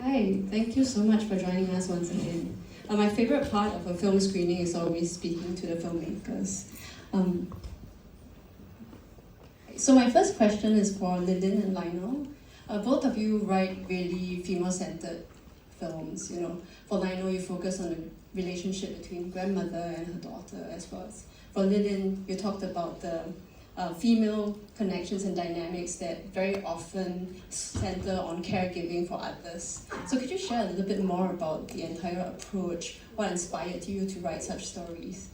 Hi, thank you so much for joining us once again. My favorite part of a film screening is always speaking to the filmmakers. Um, so my first question is for Lillian and Lionel. Both of you write really female-centered films. For Lionel, you focus on the relationship between grandmother and her daughter, as well as for Lillian, you talked about the female connections and dynamics that very often center on caregiving for others. So could you share a little bit more about the entire approach? What inspired you to write such stories?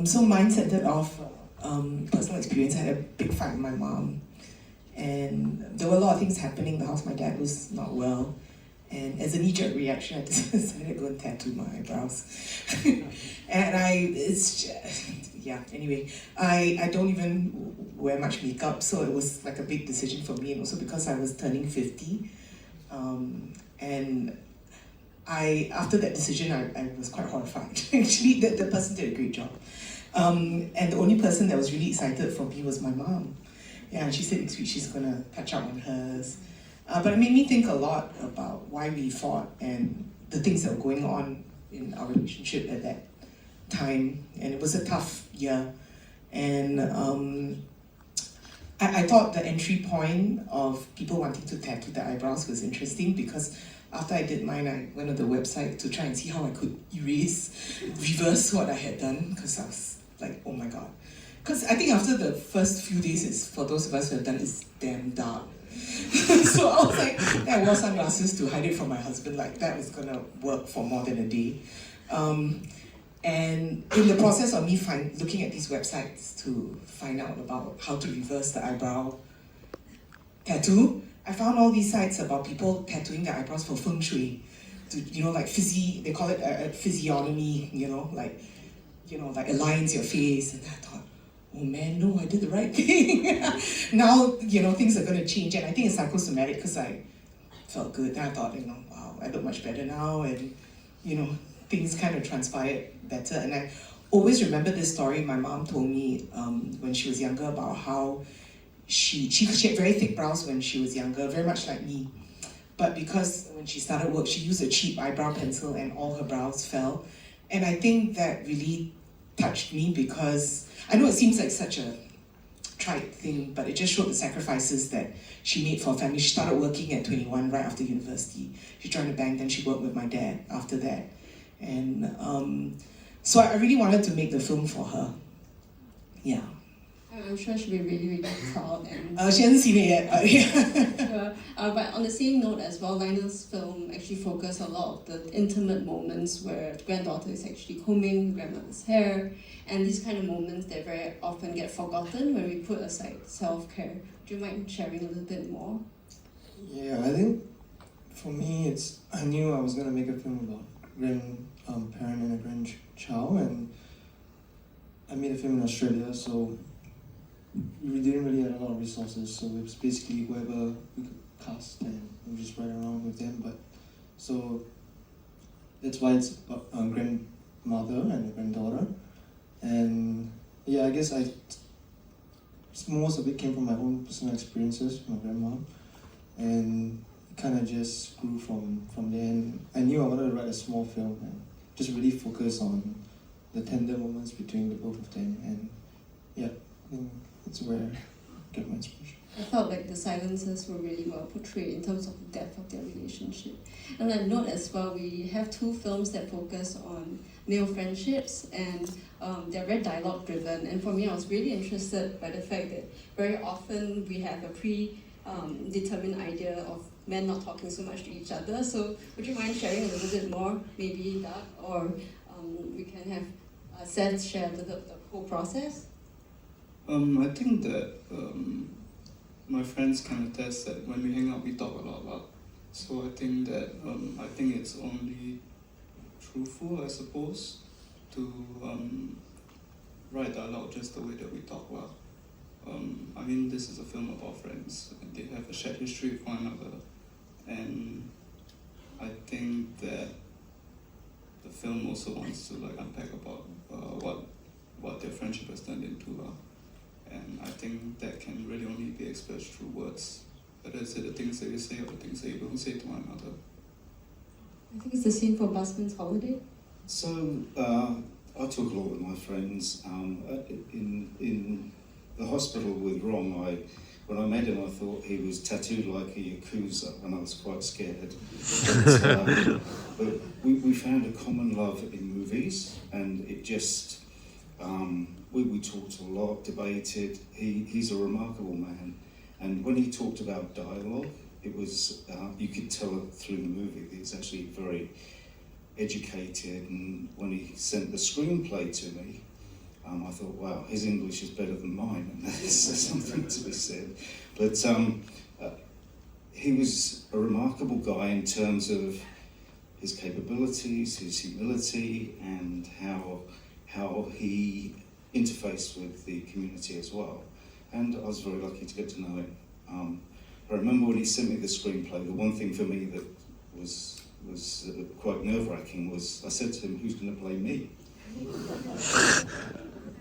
So mine centered off personal experience. I had a big fight with my mom, and there were a lot of things happening in the house. My dad was not well, and as a knee-jerk reaction, I decided to go and tattoo my eyebrows. And anyway, I don't even wear much makeup, so it was like a big decision for me, and also because I was turning 50. And after that decision, I was quite horrified. Actually, the person did a great job. And the only person that was really excited for me was my mom. Yeah, and she said next week she's gonna catch up on hers. But it made me think a lot about why we fought and the things that were going on in our relationship at that time. And it was a tough year. And I thought the entry point of people wanting to tattoo their eyebrows was interesting because after I did mine, I went on the website to try and see how I could reverse what I had done, because I was like, oh my god. Because I think after the first few days, for those of us who have done, it's damn dark. So I was like, I wore sunglasses to hide it from my husband, like that was gonna work for more than a day. And in the process of me looking at these websites to find out about how to reverse the eyebrow tattoo, I found all these sites about people tattooing their eyebrows for feng shui, like they call it physiognomy, like aligns your face. And I thought, oh man, no, I did the right thing. Now, things are going to change, and I think it's psychosomatic because I felt good. And I thought, wow, I look much better now, and things kind of transpired better. And I always remember this story my mom told me when she was younger about how she had very thick brows when she was younger, very much like me. But because when she started work, she used a cheap eyebrow pencil and all her brows fell. And I think that really touched me because I know it seems like such a trite thing, but it just showed the sacrifices that she made for her family. She started working at 21 right after university. She joined a bank, then she worked with my dad after that. And so I really wanted to make the film for her. Yeah. I'm sure she'll be really, really proud. And she hasn't seen it yet. Yeah. But on the same note as well, Lionel's film actually focused a lot of the intimate moments where the granddaughter is actually combing grandmother's hair, and these kind of moments that very often get forgotten when we put aside self-care. Do you mind sharing a little bit more? Yeah, I think for me, I knew I was going to make a film about grandparent and a grandchild, and I made a film in Australia, so we didn't really have a lot of resources, so it was basically whoever we could cast and we just ride around with them. But so that's why it's about grandmother and a granddaughter. And yeah, I guess most of it came from my own personal experiences with my grandma, and it kind of just grew from there. And I knew I wanted to write a small film and just really focus on the tender moments between the both of them. And yeah, I think that's where I get my inspiration. I felt like the silences were really well portrayed in terms of the depth of their relationship. And I note as well, we have two films that focus on male friendships, and they're very dialogue driven. And for me, I was really interested by the fact that very often we have a predetermined idea of men not talking so much to each other. So would you mind sharing a little bit more, maybe Doug, or we can have Seth share the whole process? I think that my friends can attest that when we hang out, we talk a lot. So I think that it's only truthful, I suppose, to write dialogue just the way that we talk about. I mean, this is a film about friends, and they have a shared history with one another, and I think that the film also wants to unpack about what their friendship has turned into. and I think that can really only be expressed through words. Whether it's the things that you say or the things that you don't say to one another. I think it's the same for Busman's Holiday. So I talk a lot with my friends. In the hospital with Ron, when I met him, I thought he was tattooed like a Yakuza, and I was quite scared. But we found a common love in movies, and it just, we talked a lot, debated. He's a remarkable man, and when he talked about dialogue, it was, you could tell it through the movie that he's actually very educated, and when he sent the screenplay to me, I thought, wow, his English is better than mine, and there's something to be said. But he was a remarkable guy in terms of his capabilities, his humility, and how he interfaced with the community as well. And I was very lucky to get to know him. I remember when he sent me the screenplay, the one thing for me that was quite nerve-wracking was I said to him, who's going to play me?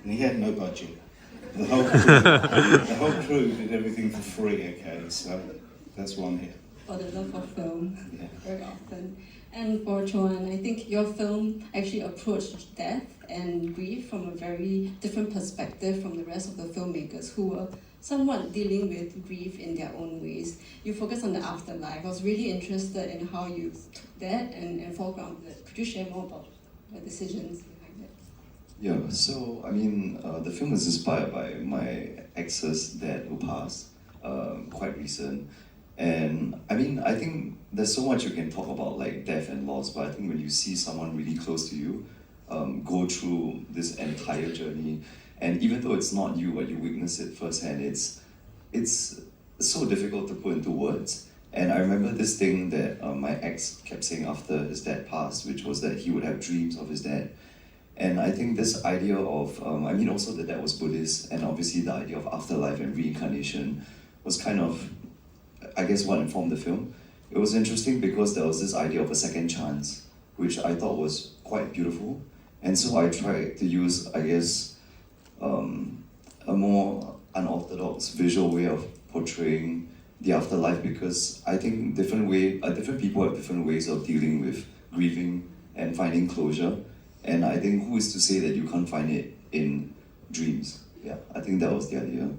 And he had no budget. The whole crew did everything for free, okay, so that's why I'm here. For the love of film, Yeah. very often. And for Chuan, I think your film actually approached death and grief from a very different perspective from the rest of the filmmakers who were somewhat dealing with grief in their own ways. You focus on the afterlife. I was really interested in how you took that and foregrounded it. Could you share more about the decisions behind it? Yeah, so I mean, the film is inspired by my ex's dad who passed, quite recent. And I mean, I think there's so much you can talk about, like death and loss, but I think when you see someone really close to you go through this entire journey, and even though it's not you, but you witness it firsthand, it's so difficult to put into words. And I remember this thing that my ex kept saying after his dad passed, which was that he would have dreams of his dad. And I think this idea of, I mean, also the dad was Buddhist, and obviously the idea of afterlife and reincarnation was kind of, I guess, what informed the film. It was interesting because there was this idea of a second chance, which I thought was quite beautiful. And so I tried to use, I guess, a more unorthodox visual way of portraying the afterlife, because I think different people have different ways of dealing with grieving and finding closure. And I think who is to say that you can't find it in dreams? Yeah, I think that was the idea.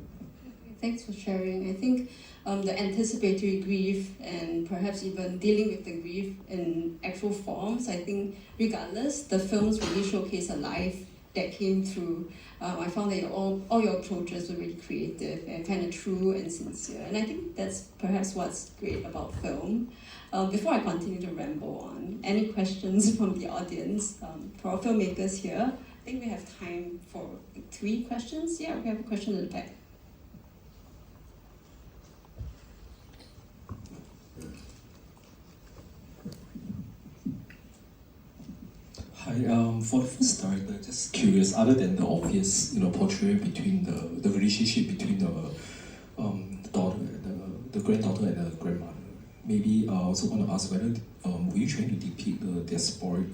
Thanks for sharing. I think the anticipatory grief and perhaps even dealing with the grief in actual forms, I think regardless, the films really showcase a life that came through. I found that all your approaches were really creative and kind of true and sincere. And I think that's perhaps what's great about film. Before I continue to ramble on, any questions from the audience for our filmmakers here? I think we have time for 3 questions. Yeah, we have a question in the back. Hi, for the first director, just curious, other than the obvious, portrayal between the relationship between the daughter and the granddaughter and the grandmother, maybe I also want to ask whether were you trying to depict the diasporic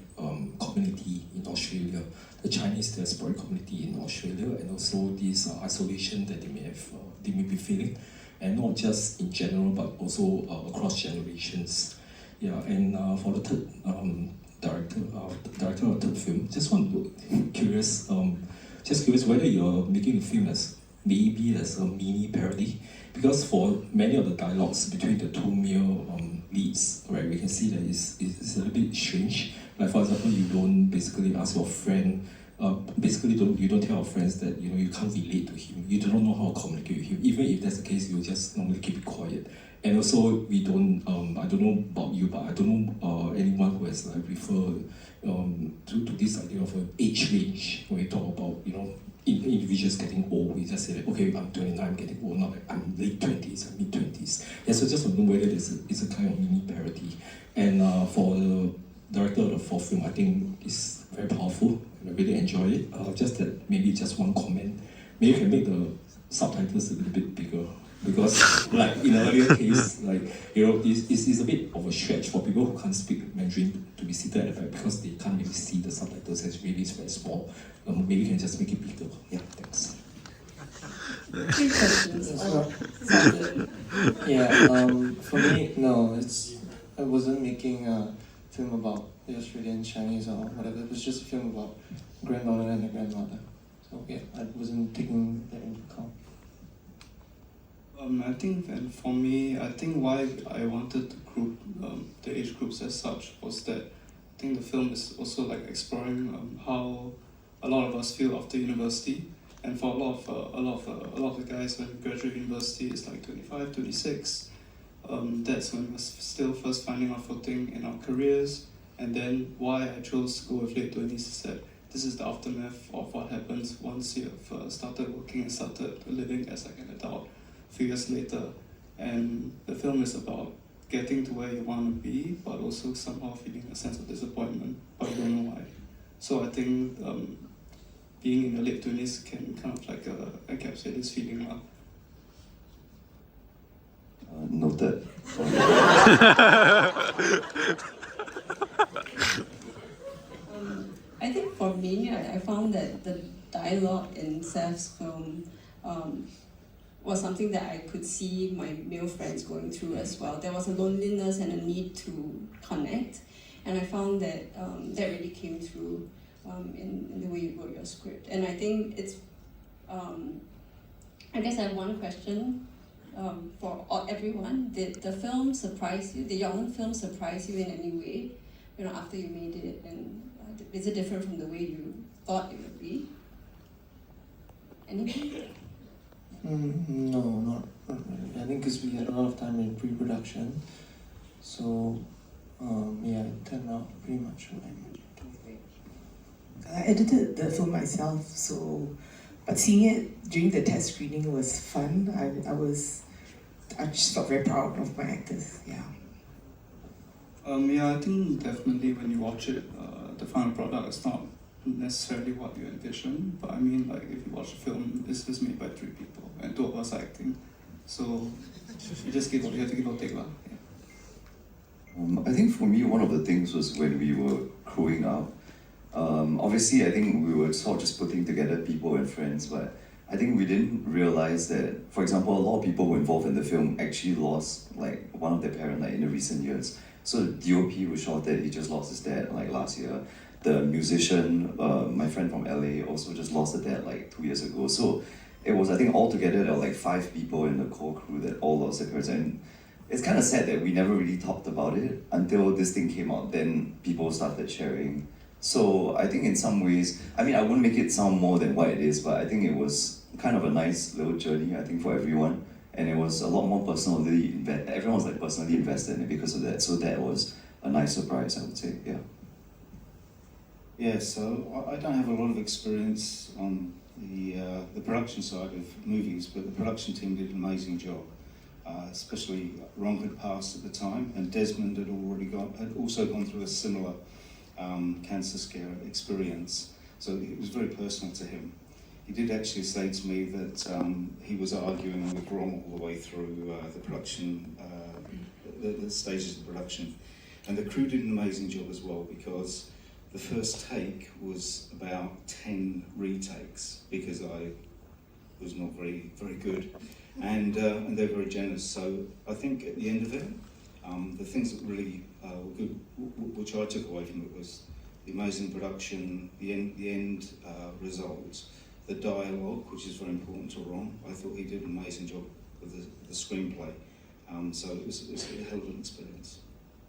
community in Australia, the Chinese diasporic community in Australia, and also this isolation that they may be feeling, and not just in general but also across generations. Yeah, and for the third director of the film, just curious whether you're making the film as maybe as a mini parody, because for many of the dialogues between the two male leads, right, we can see that it's a little bit strange. Like for example, you don't basically ask your friend, you don't tell your friends that you can't relate to him, you do not know how to communicate with him. Even if that's the case, you just normally keep it quiet. And also, we don't, I don't know about you, but I don't know anyone who has referred to this idea of an age range. When we talk about, individuals getting old, we just say that, okay, I'm 29, I'm getting old, not like I'm late 20s, I'm mid-20s. Yeah, so just want to know whether it's a kind of mini parody. And for the director of the fourth film, I think it's very powerful, and I really enjoy it. Just that, maybe just one comment. Maybe you can make the subtitles a little bit bigger. Because, like in an earlier case, it's a bit of a stretch for people who can't speak Mandarin to be seated at the back because they can't really see the subtitles, and it's very small. Maybe you can just make it bigger. Yeah, thanks. Three questions. Yes, Oh, sorry. Yeah, for me, no, I wasn't making a film about the Australian Chinese or whatever. It was just a film about granddaughter and a grandmother. So yeah, I wasn't taking that into account. I think, and for me, I think why I wanted to group the age groups as such was that I think the film is also like exploring how a lot of us feel after university, and for a lot of the guys when we graduate university it's like 25, 26. That's when we're still first finding our footing in our careers, and then why I chose to go with late 20s is that this is the aftermath of what happens once you've started working and started living as like an adult a few years later. And the film is about getting to where you want to be, but also somehow feeling a sense of disappointment, but you don't know why. So I think being in your late 20s can kind of like encapsulate this feeling. Noted. I think for me, I found that the dialogue in Seth's film was something that I could see my male friends going through as well. There was a loneliness and a need to connect, and I found that that really came through in the way you wrote your script. And I think it's, I guess I have one question for everyone. Did the film surprise you? Did your own film surprise you in any way? You know, after you made it, and is it different from the way you thought it would be? Anything? No, not really. I think because we had a lot of time in pre-production, so yeah, it turned out pretty much what I imagined. I edited the film myself, so but seeing it during the test screening was fun. I just felt very proud of my actors. Yeah. Yeah, I think definitely when you watch it, the final product is not necessarily what you envision. But I mean, like if you watch the film, it's just made by 3 people and 2 of us are acting. So you just you have to give or take lah. Yeah. I think for me, one of the things was when we were growing up. Obviously, I think we were sort of just putting together people and friends, but I think we didn't realize that, for example, a lot of people who were involved in the film actually lost like one of their parents like in the recent years. So the DOP who shot it, he just lost his dad like last year. The musician, my friend from LA, also just lost a dad like 2 years ago. So it was, I think, altogether there were like 5 people in the core crew that all lost their parents. And it's kind of sad that we never really talked about it until this thing came out. Then people started sharing. So I think in some ways, I mean, I wouldn't make it sound more than what it is, but I think it was kind of a nice little journey, I think, for everyone. And it was a lot more personally, everyone was like personally invested in it because of that. So that was a nice surprise, I would say, yeah. Yeah, so I don't have a lot of experience on the production side of movies, but the production team did an amazing job. Especially Ron had passed at the time, and Desmond had also gone through a similar cancer scare experience. So it was very personal to him. He did actually say to me that he was arguing with Ron all the way through the production, the stages of production. And the crew did an amazing job as well, because the first take was about 10 retakes, because I was not very good. And they're very generous. So I think at the end of it, the things that really were good, which I took away from it, was the amazing production, the end results, the dialogue, which is very important to Ron. I thought he did an amazing job with the screenplay. So it was a hell of an experience.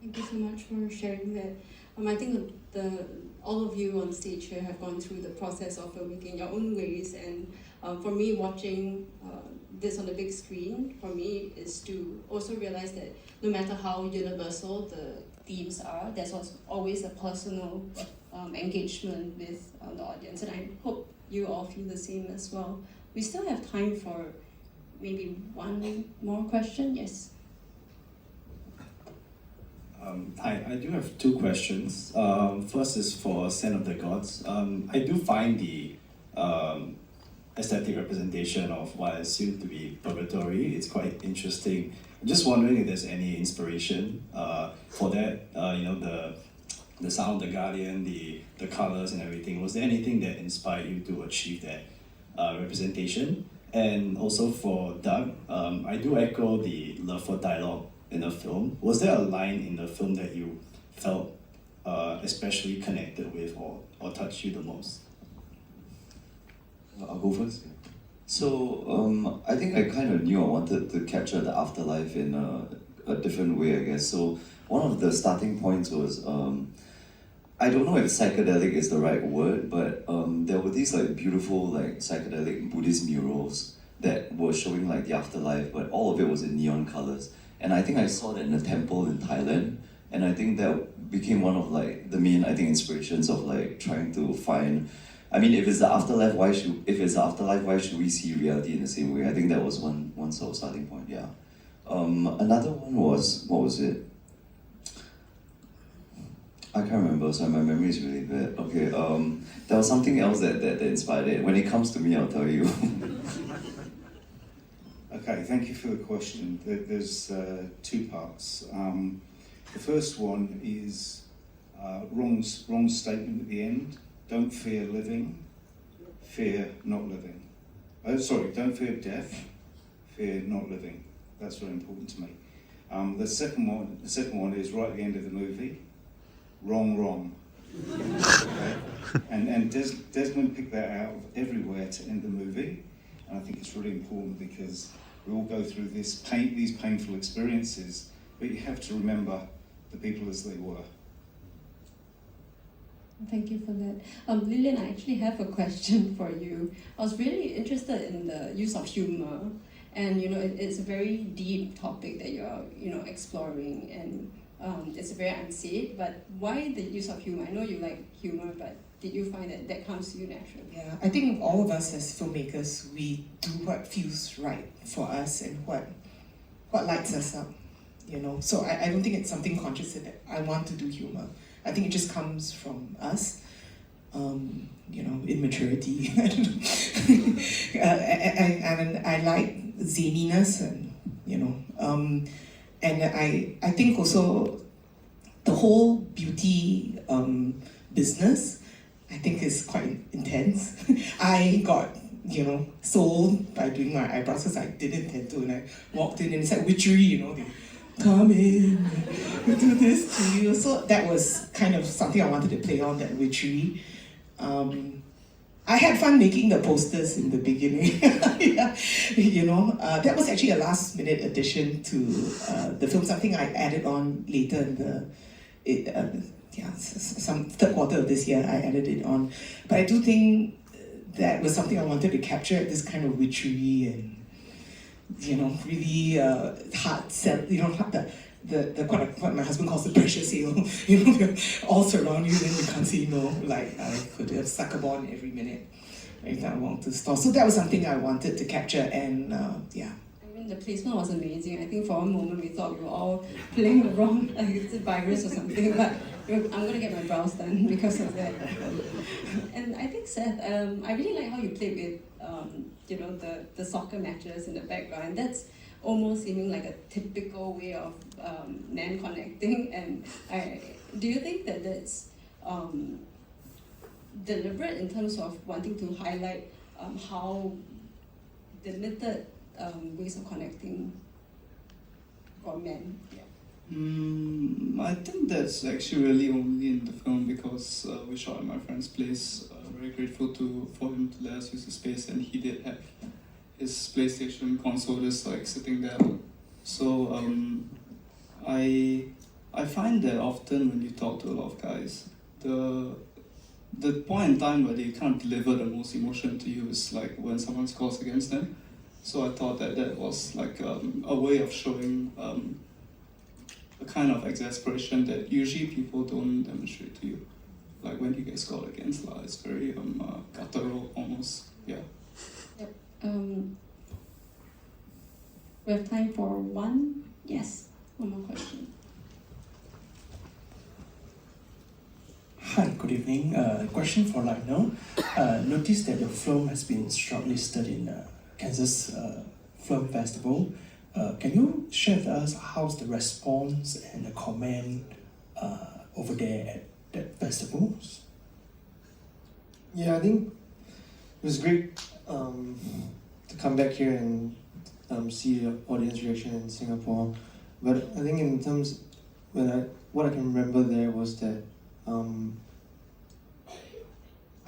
Thank you so much for sharing that. I think all of you on stage here have gone through the process of filmmaking in your own ways, and for me, watching this on the big screen, for me, is to also realize that no matter how universal the themes are, there's also always a personal engagement with the audience, and I hope you all feel the same as well. We still have time for maybe one more question. Yes. Hi, I do have 2 questions. First is for Scent of the Gods. I do find the aesthetic representation of what I assume to be purgatory. It's quite interesting. I'm just wondering if there's any inspiration for that. You know, the sound of the Guardian, the colors and everything. Was there anything that inspired you to achieve that representation? And also for Doug, I do echo the love for dialogue in the film. Was there a line in the film that you felt especially connected with or touched you the most? I'll go first. So I think I kind of knew I wanted to capture the afterlife in a different way, I guess. So one of the starting points was I don't know if psychedelic is the right word, but there were these like beautiful like psychedelic Buddhist murals that were showing like the afterlife, but all of it was in neon colors. And I think I saw that in a temple in Thailand, and I think that became one of like the main inspirations of like trying to find. I mean, if it's the afterlife, why should we see reality in the same way? I think that was one sort of starting point. Yeah. Another one was, what was it? I can't remember, so my memory is really bad. Okay, there was something else that inspired it. When it comes to me, I'll tell you. Okay, thank you for the question. There's two parts. The first one is wrong statement at the end. Don't fear living, fear not living. Oh, sorry, don't fear death, fear not living. That's very important to me. The second one is right at the end of the movie. Wrong. Okay? And Desmond picked that out of everywhere to end the movie, and I think it's really important because we all go through these painful experiences, but you have to remember the people as they were. Thank you for that. Lillian, I actually have a question for you. I was really interested in the use of humor, and it's a very deep topic that you're exploring, and it's very unsaid. But why the use of humor? I know you like humor, but did you find that comes to you naturally? Yeah, I think all of us as filmmakers, we do what feels right for us and what lights us up. So I don't think it's something conscious that I want to do humor. I think it just comes from us, immaturity. I like zaniness, and I think also the whole beauty business, I think is quite intense. I got sold by doing my eyebrows because I didn't intend to, and I walked in and it's like witchery, they come in, we do this to you. So that was kind of something I wanted to play on, that witchery. I had fun making the posters in the beginning. Yeah. That was actually a last minute addition to the film, something I added on later in some third quarter of this year, I added it on. But I do think that was something I wanted to capture, this kind of witchery and really hard sell, the what my husband calls the pressure sale. They're all surround you, then you can't say no. Like I could have sucker born every minute every time I walked to the store. So that was something I wanted to capture, and yeah. I mean, the placement was amazing. I think for one moment we thought we were all playing the wrong, like it's a virus or something, but I'm going to get my brows done because of that. And I think, Seth, I really like how you played with, the soccer matches in the background. That's almost seeming like a typical way of men connecting. And do you think that that's deliberate in terms of wanting to highlight how limited ways of connecting for men? Yeah. I think that's actually really only in the film because we shot at my friend's place. Very grateful for him to let us use the space, and he did have his PlayStation console just like sitting there. So I find that often when you talk to a lot of guys, the point in time where they can't deliver the most emotion to you is like when someone scores against them. So I thought that was like a way of showing a kind of exasperation that usually people don't demonstrate to you. Like when you get scored against, it's very guttural almost. Yeah. Yep. We have time for one. Yes, one more question. Hi, good evening. Question for Lionel. Noticed that your film has been shortlisted in Kansas Film Festival. Can you share with us how's the response and the comment over there at that festival? Yeah, I think it was great to come back here and see the audience reaction in Singapore. But I think in terms, what I can remember there was that I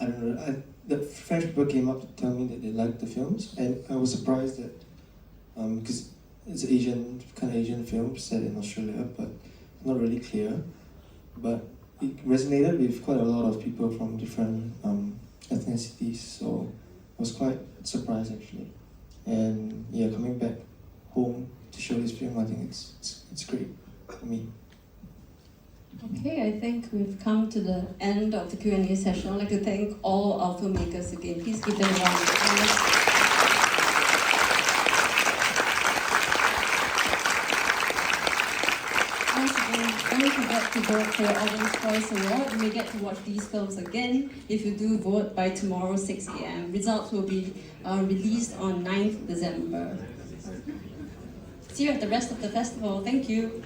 don't know. The French people came up to tell me that they liked the films, and I was surprised that because it's kind of Asian film set in Australia, but not really clear. But it resonated with quite a lot of people from different ethnicities, so I was quite surprised actually. And yeah, coming back home to show this film, I think it's great for me. Okay, I think we've come to the end of the Q&A session. I'd like to thank all our filmmakers again. Please give them a round of applause. Once again, don't forget to vote for your Audience Voice Award. You may get to watch these films again if you do vote by tomorrow 6 a.m. Results will be released on 9th December. See you at the rest of the festival. Thank you.